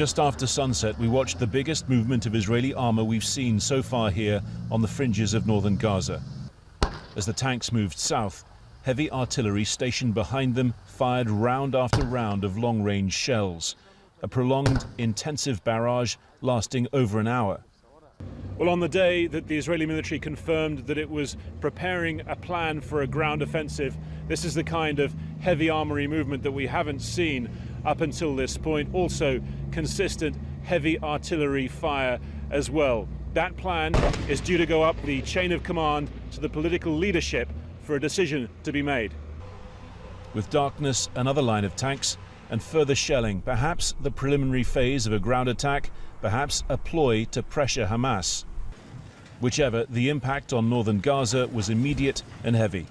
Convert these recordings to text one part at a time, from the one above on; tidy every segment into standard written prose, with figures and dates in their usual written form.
Just after sunset, we watched the biggest movement of Israeli armor we've seen so far here on the fringes of northern Gaza. As the tanks moved south, heavy artillery stationed behind them fired round after round of long-range shells, a prolonged, intensive barrage lasting over an hour. Well, on the day that the Israeli military confirmed that it was preparing a plan for a ground offensive, this is the kind of heavy armory movement that we haven't seen up until this point. Also, consistent heavy artillery fire as well. That plan is due to go up the chain of command to the political leadership for a decision to be made. With darkness, another line of tanks and further shelling, perhaps the preliminary phase of a ground attack, perhaps a ploy to pressure Hamas. Whichever, the impact on northern Gaza was immediate and heavy.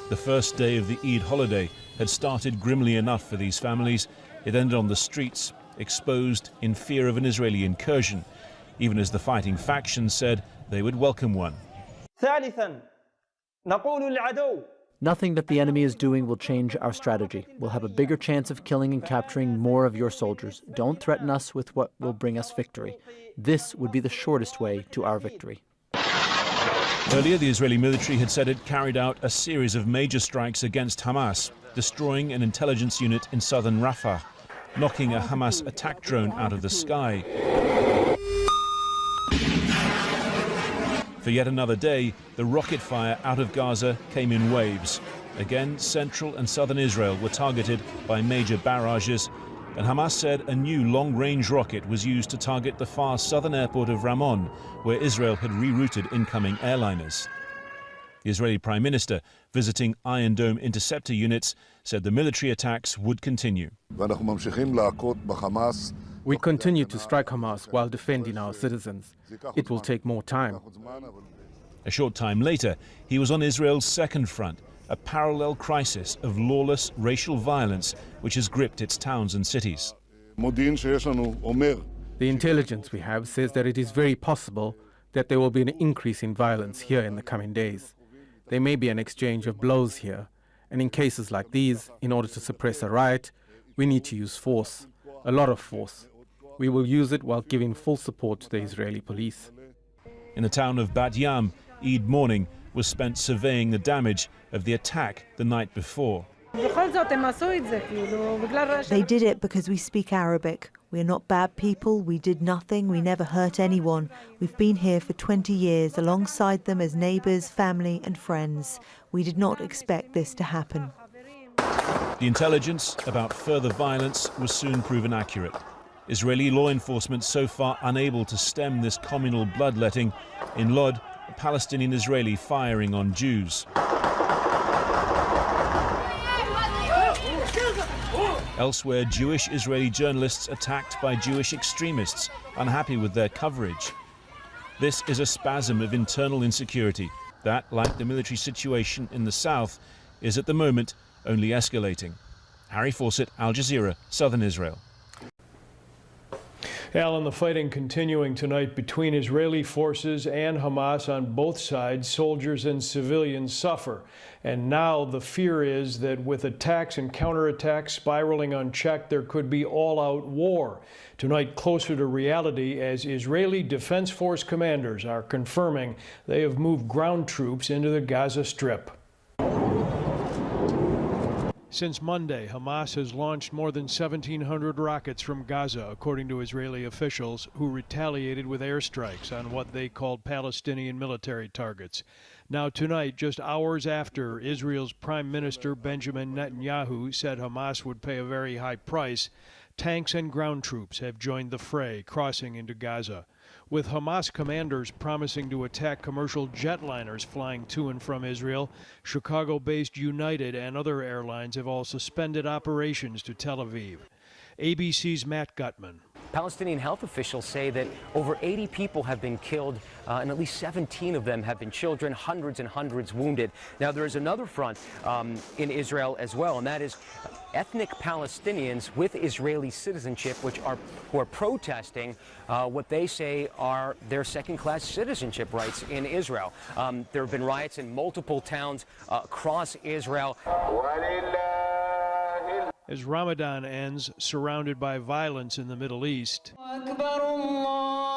The first day of the Eid holiday had started grimly enough for these families. It ended on the streets, exposed in fear of an Israeli incursion, even as the fighting factions said they would welcome one. Nothing that the enemy is doing will change our strategy. We'll have a bigger chance of killing and capturing more of your soldiers. Don't threaten us with what will bring us victory. This would be the shortest way to our victory. Earlier, the Israeli military had said it carried out a series of major strikes against Hamas, destroying an intelligence unit in southern Rafah, knocking a Hamas attack drone out of the sky. For yet another day, the rocket fire out of Gaza came in waves. Again, central and southern Israel were targeted by major barrages, and Hamas said a new long-range rocket was used to target the far southern airport of Ramon, where Israel had rerouted incoming airliners. The Israeli Prime Minister, visiting Iron Dome interceptor units, said the military attacks would continue. We continue to strike Hamas while defending our citizens. It will take more time. A short time later, he was on Israel's second front, a parallel crisis of lawless racial violence which has gripped its towns and cities. The intelligence we have says that it is very possible that there will be an increase in violence here in the coming days. There may be an exchange of blows here, and in cases like these, in order to suppress a riot, we need to use force, a lot of force. We will use it while giving full support to the Israeli police. In the town of Bat Yam, Eid morning was spent surveying the damage of the attack the night before. They did it because we speak Arabic. We're not bad people, we did nothing, we never hurt anyone. We've been here for 20 years alongside them as neighbours, family and friends. We did not expect this to happen. The intelligence about further violence was soon proven accurate. Israeli law enforcement so far unable to stem this communal bloodletting. In Lod, a Palestinian-Israeli firing on Jews. Elsewhere, Jewish Israeli journalists attacked by Jewish extremists, unhappy with their coverage. This is a spasm of internal insecurity that, like the military situation in the south, is at the moment only escalating. Harry Fawcett, Al Jazeera, Southern Israel. Alan, the fighting continuing tonight between Israeli forces and Hamas on both sides. Soldiers and civilians suffer. And now the fear is that with attacks and counterattacks spiraling unchecked, there could be all-out war. Tonight, closer to reality as Israeli Defense Force commanders are confirming they have moved ground troops into the Gaza Strip. Since Monday, Hamas has launched more than 1,700 rockets from Gaza, according to Israeli officials, who retaliated with airstrikes on what they called Palestinian military targets. Now tonight, just hours after Israel's Prime Minister Benjamin Netanyahu said Hamas would pay a very high price, tanks and ground troops have joined the fray, crossing into Gaza. With Hamas commanders promising to attack commercial jetliners flying to and from Israel, Chicago-based United and other airlines have all suspended operations to Tel Aviv. ABC's Matt Gutman. Palestinian health officials say that over 80 people have been killed, and at least 17 of them have been children, hundreds and hundreds wounded. Now, there is another front in Israel as well, and that is ethnic Palestinians with Israeli citizenship, who are protesting what they say are their second-class citizenship rights in Israel. There have been riots in multiple towns across Israel. as Ramadan ends surrounded by violence in the Middle East.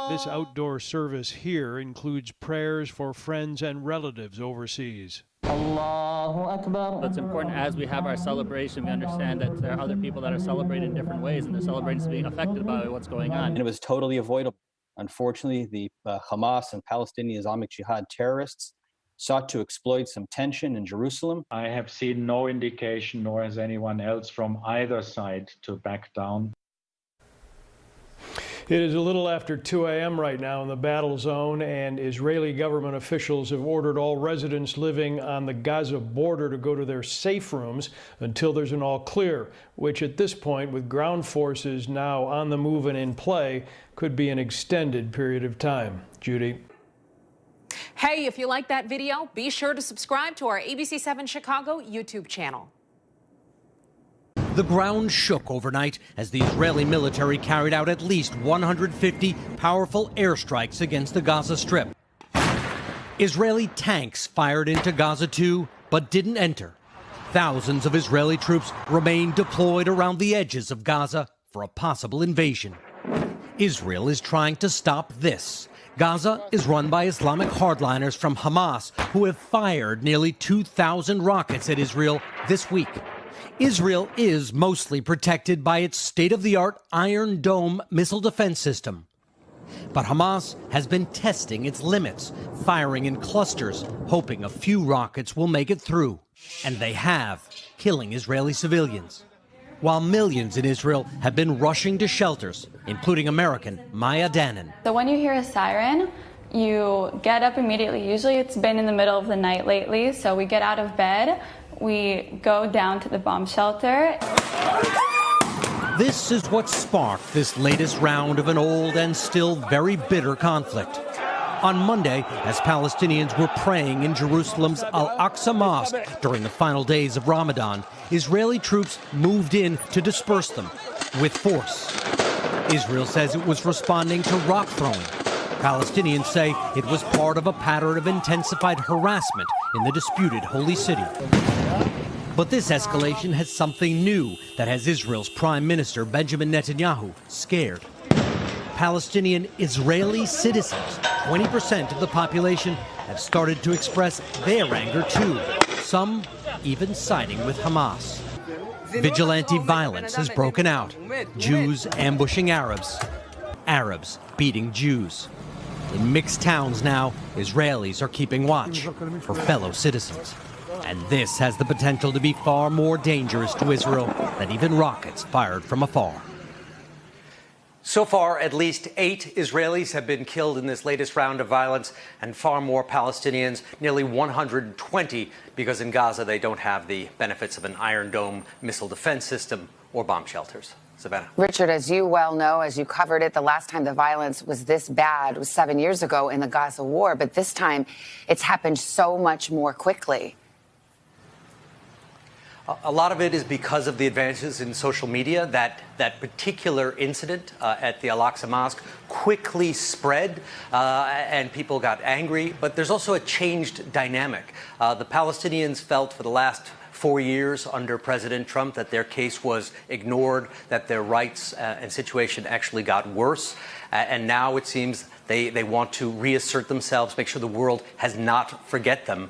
This outdoor service here includes prayers for friends and relatives overseas. It's important as we have our celebration, we understand that there are other people that are celebrating in different ways, and they're celebrating being affected by what's going on. And it was totally avoidable. Unfortunately, the Hamas and Palestinian Islamic Jihad terrorists sought to exploit some tension in Jerusalem. I have seen no indication, nor has anyone else from either side, to back down. It is a little after 2 a.m. right now in the battle zone, and Israeli government officials have ordered all residents living on the Gaza border to go to their safe rooms until there's an all clear, which at this point, with ground forces now on the move and in play, could be an extended period of time. Judy. Hey, if you like that video, be sure to subscribe to our ABC7 Chicago YouTube channel. The ground shook overnight as the Israeli military carried out at least 150 powerful airstrikes against the Gaza Strip. Israeli tanks fired into Gaza too, but didn't enter. Thousands of Israeli troops remain deployed around the edges of Gaza for a possible invasion. Israel is trying to stop this. Gaza is run by Islamic hardliners from Hamas, who have fired nearly 2,000 rockets at Israel this week. Israel is mostly protected by its state-of-the-art Iron Dome missile defense system. But Hamas has been testing its limits, firing in clusters, hoping a few rockets will make it through. And they have, killing Israeli civilians. While millions in Israel have been rushing to shelters, including American Maya Danan. So when you hear a siren, you get up immediately. Usually it's been in the middle of the night lately, so we get out of bed, we go down to the bomb shelter. This is what sparked this latest round of an old and still very bitter conflict. On Monday, as Palestinians were praying in Jerusalem's Al-Aqsa Mosque during the final days of Ramadan, Israeli troops moved in to disperse them with force. Israel says it was responding to rock throwing. Palestinians say it was part of a pattern of intensified harassment in the disputed Holy City. But this escalation has something new that has Israel's Prime Minister Benjamin Netanyahu scared. Palestinian Israeli citizens, 20% of the population, have started to express their anger too, some even siding with Hamas. Vigilante violence has broken out, Jews ambushing Arabs, Arabs beating Jews. In mixed towns now, Israelis are keeping watch for fellow citizens. And this has the potential to be far more dangerous to Israel than even rockets fired from afar. So far, at least 8 Israelis have been killed in this latest round of violence, and far more Palestinians, nearly 120, because in Gaza they don't have the benefits of an Iron Dome missile defense system or bomb shelters. Savannah. Richard, as you well know, as you covered it, the last time the violence was this bad was 7 years ago in the Gaza war, but this time it's happened so much more quickly. A lot of it is because of the advances in social media. That particular incident at the Al-Aqsa Mosque quickly spread and people got angry. But there's also a changed dynamic. The Palestinians felt for the last 4 years under President Trump that their case was ignored, that their rights and situation actually got worse. And now it seems they want to reassert themselves, make sure the world has not forgotten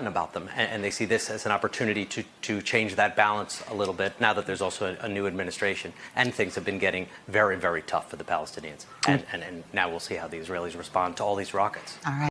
about them. And they see this as an opportunity to change that balance a little bit now that there's also a new administration. And things have been getting very, very tough for the Palestinians. And now we'll see how the Israelis respond to all these rockets. All right.